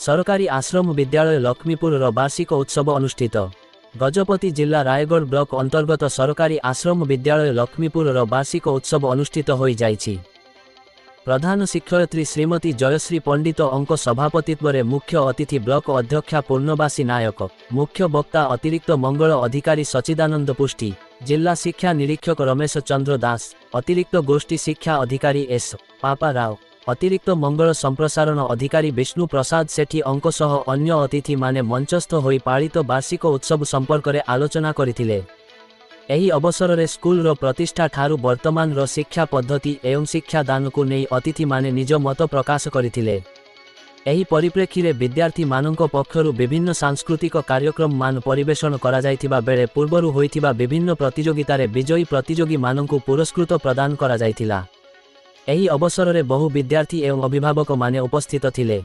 सरकारी आश्रम विद्यालय लक्ष्मीपुर वार्षिक उत्सव अनुष्ठित। गजपति जिला रायगढ़ ब्लॉक अंतर्गत सरकारी आश्रम विद्यालय लक्ष्मीपुर वार्षिक उत्सव अनुष्ठित हो जाइछि। प्रधान शिक्षयित्री श्रीमती जयश्री पंडित अंक सभापतित्व में मुख्य अतिथि ब्लॉक अध्यक्षा पूर्णवासी नायक, मुख्य वक्ता अतिरिक्त मंगल अधिकारी सचिदानंद पुष्टि, जिला शिक्षा निरीक्षक रमेश चंद्र दास, अतिरिक्त गोष्ठी शिक्षा अधिकारी एस पापा राव, अतिरिक्त मंगल संप्रसारण अधिकारी विष्णु प्रसाद सेठी अंक सह अन्य अतिथि माने मंचस्थ होई पालित वार्षिक उत्सव संपर्क में आलोचना करथिले। एही अवसर में स्कूल रो प्रतिष्ठा ठारू वर्तमान रो शिक्षा पद्धति एवं शिक्षादान को नहीं अतिथि माने निज मत प्रकाश करथिले। एही परिप्रेक्षी रे विद्यार्थी मानक पक्षरु विभिन्न सांस्कृतिक कार्यक्रम मान परिवेषण करा जायथिबा बेले पूर्वरु होइथिबा विभिन्न प्रतियोगिता रे विजयी प्रतियोगी मानकु पुरस्कृत प्रदान करा जायथिला। एही अवसर में बहु विद्यार्थी एवं अभिभावक माने उपस्थित थिले।